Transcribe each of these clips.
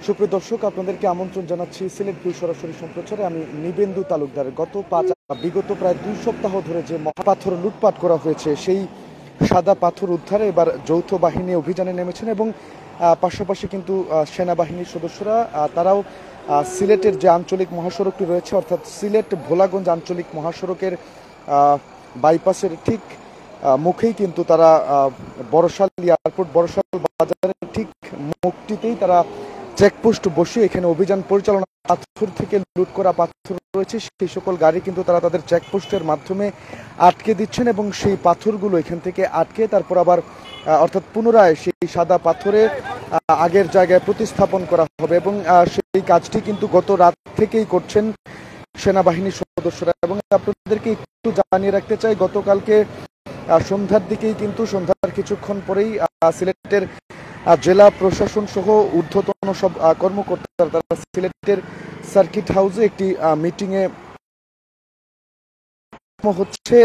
সুপ্রিয় দর্শক, আপনাদেরকে আমন্ত্রণ জানাচ্ছি সিলেট ভিউ সরাসরি সম্প্রচারে। আমি নিবেন্দু তালুকদার। বিগত প্রায় 2 সপ্তাহ ধরে যে মহাপাথর লুটপাট করা হয়েছে, সেই সাদা পাথর উদ্ধারে এবার যৌথ বাহিনী অভিযানে নেমেছেন এবং পাশাপাশি কিন্তু সেনাবাহিনীর সদস্যরা তারাও সিলেটের যে আঞ্চলিক মহাসড়কটি রয়েছে, অর্থাৎ সিলেট ভোলাগঞ্জ আঞ্চলিক মহাসড়কের বাইপাসের ঠিক মুখেই কিন্তু তারা বড়শাল এয়ারপোর্ট, বড়শাল বাজারের ঠিক মুখটিতেই তারা চেকপোস্ট বসিয়ে এখানে অভিযান পরিচালনা। পাথর থেকে লুট করা পাথর রয়েছে, সেই সকল গাড়ি কিন্তু তারা তাদের চেকপোস্টের মাধ্যমে আটকে দিচ্ছেন এবং সেই পাথরগুলো এখান থেকে আটকে তারপর আবার অর্থাৎ পুনরায় সেই সাদা পাথরে আগের জায়গায় প্রতিস্থাপন করা হবে এবং সেই কাজটি কিন্তু গত রাত থেকেই করছেন সেনাবাহিনীর সদস্যরা। এবং আপনাদেরকে একটু জানিয়ে রাখতে চাই, গতকালকে সন্ধ্যার দিকেই কিন্তু সন্ধ্যার কিছুক্ষণ পরেই সিলেটের জেলা প্রশাসন সহ ঊর্ধ্বতন সব কর্মকর্তারা তারা সিলেটের সার্কিট হাউসে একটি মিটিংয়ে হচ্ছে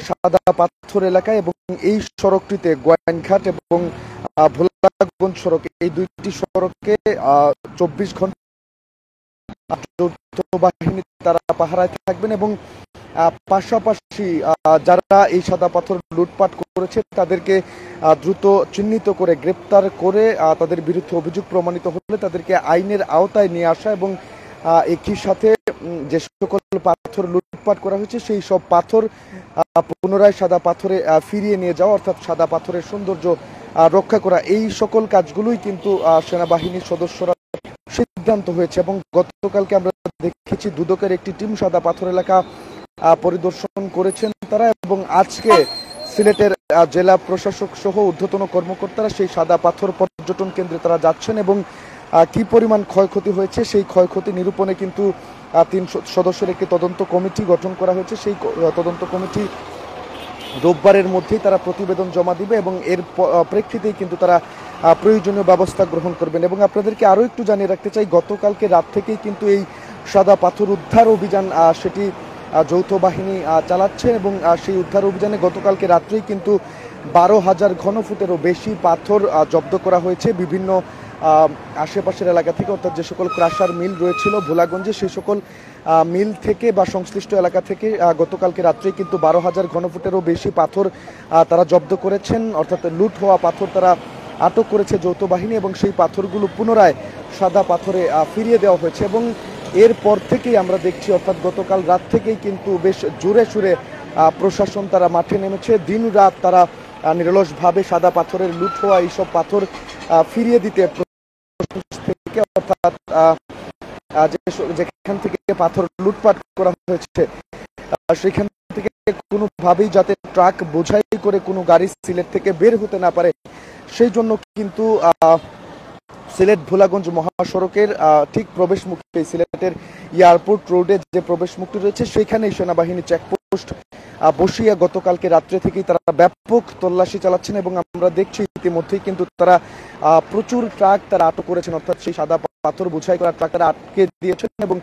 সাদা পাথর এলাকায় এবং এই সড়কটিতে গোয়াইনঘাট এবং ভোলাগঞ্জ সড়ক, এই দুইটি সড়কে 24 ঘন্টা বাহিনী তারা পাহারায় থাকবেন এবং পাশাপাশি যারা এই সাদা পাথর লুটপাট করেছে তাদেরকে দ্রুত চিহ্নিত করে গ্রেপ্তার করে তাদের বিরুদ্ধে অভিযোগ প্রমাণিত হলে তাদেরকে আইনের আওতায় নিয়ে আসা এবং একই সাথে যে সকল পাথর লুটপাট করা হয়েছে সেই সব পাথর পুনরায় সাদা পাথরে ফিরিয়ে নিয়ে যাওয়া, অর্থাৎ সাদা পাথরের সৌন্দর্য রক্ষা করা, এই সকল কাজগুলোই কিন্তু সেনাবাহিনীর সদস্যরা সিদ্ধান্ত হয়েছে। এবং গতকালকে আমরা দেখেছি দুদকের একটি টিম সাদা পাথর এলাকা পরিদর্শন করেছেন তারা, এবং আজকে সিলেটের জেলা প্রশাসক সহ ঊর্ধ্বতন কর্মকর্তারা সেই সাদা পাথর পর্যটন কেন্দ্রে তারা যাচ্ছেন এবং কি পরিমাণ ক্ষয়ক্ষতি হয়েছে সেই ক্ষয়ক্ষতি নিরূপণে কিন্তু 3 সদস্যের একটি তদন্ত কমিটি গঠন করা হয়েছে। সেই তদন্ত কমিটি রোববারের মধ্যেই তারা প্রতিবেদন জমা দিবে এবং এর প্রেক্ষিতেই কিন্তু তারা প্রয়োজনীয় ব্যবস্থা গ্রহণ করবেন। এবং আপনাদেরকে আরও একটু জানিয়ে রাখতে চাই, গতকালকে রাত থেকেই কিন্তু এই সাদা পাথর উদ্ধার অভিযান সেটি যৌথ বাহিনী চালাচ্ছে এবং সেই উদ্ধার অভিযানে গতকালকে রাত্রেই কিন্তু 12,000 ঘনফুটেরও বেশি পাথর জব্দ করা হয়েছে বিভিন্ন আশেপাশের এলাকা থেকে, অর্থাৎ যে সকল ক্রাশার মিল রয়েছিল ভোলাগঞ্জে সেই সকল মিল থেকে বা সংশ্লিষ্ট এলাকা থেকে গতকালকে রাত্রেই কিন্তু 12,000 ঘনফুটেরও বেশি পাথর তারা জব্দ করেছেন, অর্থাৎ লুট হওয়া পাথর তারা আটক করেছে যৌথ বাহিনী এবং সেই পাথরগুলো পুনরায় সাদা পাথরে ফিরিয়ে দেওয়া হয়েছে। এবং এরপর থেকেই আমরা দেখছি, অর্থাৎ গতকাল রাত থেকেই কিন্তু বেশ জোরে সুরে প্রশাসন তারা মাঠে নেমেছে, দিন রাত তারা নিরলসভাবে সাদা পাথরের লুট হওয়া এইসব পাথর ফিরিয়ে দিতে থেকে, অর্থাৎ যেখান থেকে পাথর লুটপাট করা হয়েছে সেখান থেকে কোনোভাবেই যাতে ট্রাক বোঝাই করে কোনো গাড়ি সিলেট থেকে বের হতে না পারে সেই জন্য কিন্তু সিলেট ভোলাগঞ্জ মহাসড়কের ঠিক প্রবেশ মুখে সিলেটের এয়ারপোর্ট রোডে যে প্রবেশ মুখটি রয়েছে সেখানেই সেনাবাহিনী চেকপোস্ট বসিয়ে গতকালকে রাত্রে থেকেই তারা ব্যাপক তল্লাশি চালাচ্ছেন এবং আমরা দেখছি ইতিমধ্যেই কিন্তু তারা প্রচুর ট্রাক তারা আটক করেছেন, অর্থাৎ সেই সাদা পাথর বোঝাই করা ট্রাক তারা আটকে দিয়েছেন এবং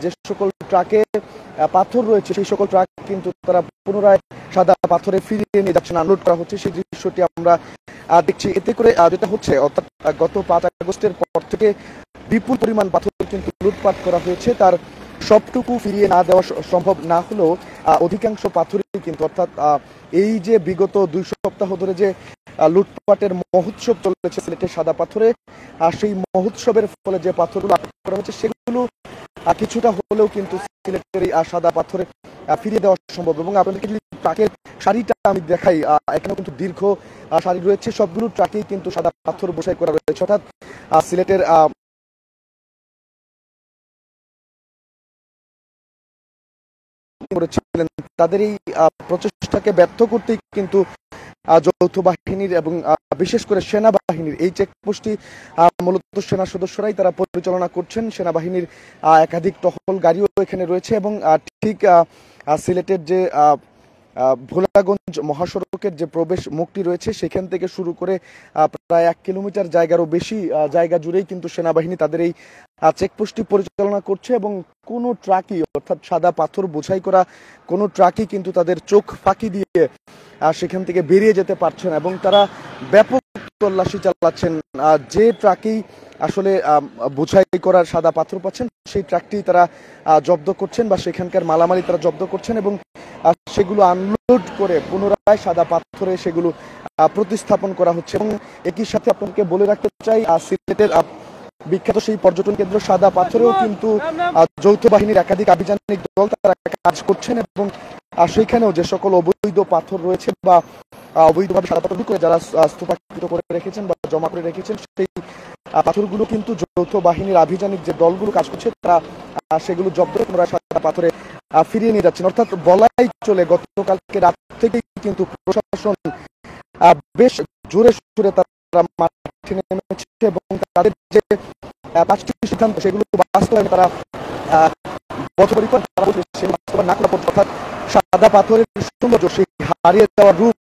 যে সকল ট্রাকে পাথর রয়েছে সেই সকল ট্রাক কিন্তু তারা পুনরায় সাদা পাথরে ফিরিয়ে নিয়ে যাচ্ছেন, আনলোড করা হচ্ছে। সেই দৃশ্যটি আমরা দেখছি। এতে করে যেটা হচ্ছে, অর্থাৎ গত 5 আগস্টের পর থেকে বিপুল পরিমাণ পাথর কিন্তু লুটপাট করা হয়েছে, তার সবটুকু ফিরিয়ে না দেওয়া সম্ভব না হলেও অধিকাংশ পাথরই কিন্তু, অর্থাৎ এই যে বিগত 2 সপ্তাহ ধরে যে লুটপাটের মহোৎসব চলেছে সিলেটের সাদা পাথরে, সেই মহোৎসবের ফলে যে পাথরগুলো আটক করা হয়েছে সেগুলো কিছুটা হলেও কিন্তু সিলেটের এই সাদা পাথরে ফিরিয়ে দেওয়া সম্ভব। এবং আপনাদেরকে যদি ট্রাকের সারিটা আমি দেখাই, এখানে কিন্তু দীর্ঘ সারি রয়েছে, সবগুলো ট্রাকেই কিন্তু সাদা পাথর বোঝাই করা রয়েছে, অর্থাৎ সিলেটের করেছিলেন তাদের এই প্রচেষ্টাকে ব্যর্থ করতেই কিন্তু যৌথ বাহিনীর এবং বিশেষ করে সেনাবাহিনীর এই চেকপোস্টটি মূলত সেনা সদস্যরাই তারা পরিচালনা করছেন। সেনাবাহিনীর একাধিক টহল গাড়িও এখানে রয়েছে এবং ঠিক সিলেটের যে ভোলাগঞ্জ মহাসড়কের যে প্রবেশ মুখটি রয়েছে সেখান থেকে শুরু করে প্রায় 1 কিলোমিটার জায়গারও বেশি জায়গা জুড়েই কিন্তু সেনাবাহিনী তাদের এই চেকপোস্টটি পরিচালনা করছে এবং কোনো ট্রাকই, অর্থাৎ সাদা পাথর বোঝাই করা কোনো ট্রাকই কিন্তু তাদের চোখ ফাঁকি দিয়ে সেখান থেকে বেরিয়ে যেতে পারছে না এবং তারা ব্যাপক তল্লাশি চালাচ্ছেন। যে ট্রাকেই আসলে বোঝাই করার সাদা পাথর পাচ্ছেন সেই ট্রাকটি তারা জব্দ করছেন বা সেখানকার মালামালি তারা জব্দ করছেন এবং সেগুলো আনলোড করে পুনরায় সাদা পাথরে সেগুলো প্রতিস্থাপন করা হচ্ছে। এবং একই সাথে আপনাকে বলে রাখতে চাই, সিলেটের বিখ্যাত সেই পর্যটন কেন্দ্র সাদা পাথরেও কিন্তু যৌথ বাহিনীর একাধিক আভিযানিক দল তারা কাজ করছেন এবং সেখানেও যে সকল অবৈধ পাথর রয়েছে বা অবৈধভাবে সাদা পাথর করে যারা স্তূপাকৃত করে রেখেছেন বা জমা করে রেখেছেন সেই পাথরগুলো কিন্তু যৌথ বাহিনীর আভিযানিক যে দলগুলো কাজ করছে তারা সেগুলো জব্দ করে পুনরায় সাদা পাথরে ফিরিয়ে নিয়ে যাচ্ছেন। অর্থাৎ বলাই চলে গতকালকে রাত থেকেই কিন্তু প্রশাসন বেশ জোরে সোরে তারা মাঠে নেমেছে এবং তাদের যে 5টি সিদ্ধান্ত সেগুলো বাস্তবায়নে তারা বদ্ধপরিকর। সেই বাস্তবায়ন না করা পর্যন্ত অর্থাৎ সাদা পাথরের সৌন্দর্য সেই হারিয়ে যাওয়ার রূপ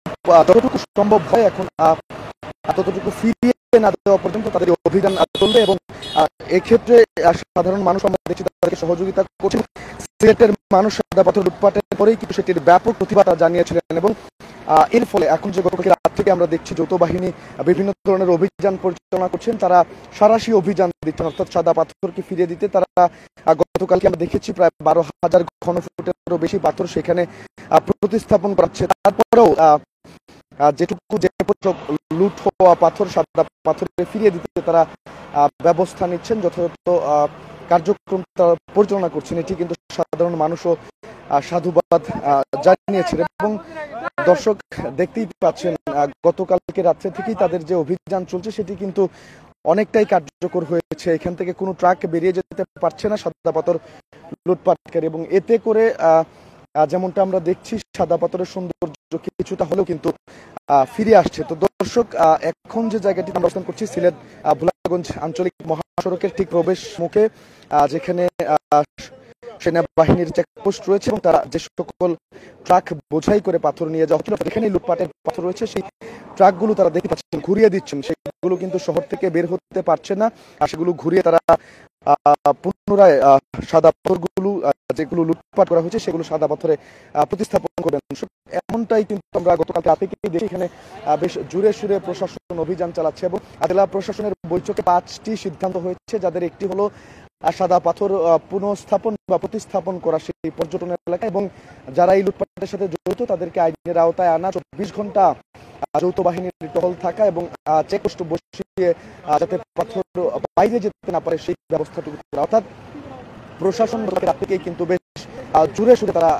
যতটুকু সম্ভব হয় এখন ততটুকু ফিরিয়ে না দেওয়া পর্যন্ত তাদের অভিযান চলবে এবং এক্ষেত্রে সাধারণ মানুষ আমরা দেখছি তাদেরকে সহযোগিতা করছেন। সিলেটের মানুষ সাদা পাথর লুটপাটের পরেই কিন্তু সেটির ব্যাপক প্রতিবাদ জানিয়েছিলেন এবং এর ফলে এখন যে গতকাল রাত থেকে আমরা দেখছি যৌথ বাহিনী বিভিন্ন ধরনের অভিযান পরিচালনা করছেন, তারা সারাশি অভিযান দিচ্ছেন অর্থাৎ সাদা পাথরকে ফিরিয়ে দিতে। তারা গতকালকে আমরা দেখেছি প্রায় 12,000 ঘনফুটেরও বেশি পাথর সেখানে প্রতিস্থাপন করাচ্ছে। তারপরেও যেটুকু যে লুট হওয়া পাথর সাদা পাথরে ফিরিয়ে দিতে তারা ব্যবস্থা নিচ্ছেন, যথাযথ কার্যক্রম তারা পরিচালনা করছেন। এটি কিন্তু সাধারণ মানুষও সাধুবাদ জানিয়েছেন এবং দর্শক দেখতেই পাচ্ছেন গতকালকে রাত্রে থেকেই তাদের যে অভিযান চলছে সেটি কিন্তু অনেকটাই কার্যকর হয়েছে। এখান থেকে কোনো ট্রাক বেরিয়ে যেতে পারছে না সাদা পাথর লুটপাটকারী এবং এতে করে যেমনটা আমরা দেখছি সাদা পাথরের সৌন্দর্য কিছুটা হলেও কিন্তু ফিরে আসছে। তো দর্শক এখন যে জায়গাটি আমরা অবস্থান করছি সিলেট ভোলাগঞ্জ আঞ্চলিক মহাসড়কের ঠিক প্রবেশ মুখে, যেখানে সেনাবাহিনীর চেকপোস্ট রয়েছে এবং তারা যে সকল ট্রাক বোঝাই করে পাথর নিয়ে যাওয়া হচ্ছিল যেখানে লুটপাটের পাথর রয়েছে সেই ট্রাকগুলো তারা দেখতে পাচ্ছেন ঘুরিয়ে দিচ্ছেন। সেগুলো কিন্তু শহর থেকে বের হতে পারছে না আর সেগুলো ঘুরিয়ে তারা পুনরায় সাদা পাথরগুলো যেগুলো লুটপাট করা হয়েছে সেগুলো সাদা পাথরে প্রতিস্থাপন করবেন। এমনটাই কিন্তু আমরা গতকাল রাতে দেখি এখানে বেশ জুড়ে সুরে প্রশাসন অভিযান চালাচ্ছে এবং জেলা প্রশাসনের বৈঠকে 5টি সিদ্ধান্ত হয়েছে, যাদের একটি হলো সাদা পাথর পুনঃস্থাপন বা প্রতিস্থাপন করা সেই পর্যটন এলাকা এবং যারা এই লুটপাটের সাথে জড়িত তাদেরকে আইনের আওতায় আনা, 24 ঘন্টা যৌথ বাহিনীর টহল থাকা এবং চেকপোস্ট বসিয়ে যাতে পাথর বাইরে যেতে না পারে সেই ব্যবস্থাটুকু করা। অর্থাৎ প্রশাসন রাত থেকেই কিন্তু বেশ জুড়ে সুরে তারা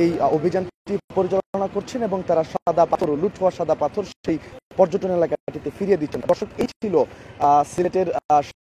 এই অভিযানটি পরিচালনা করছেন এবং তারা সাদা পাথর লুট হওয়া সাদা পাথর সেই পর্যটন এলাকাটিতে ফিরিয়ে দিচ্ছেন। দর্শক এই ছিল সিলেটের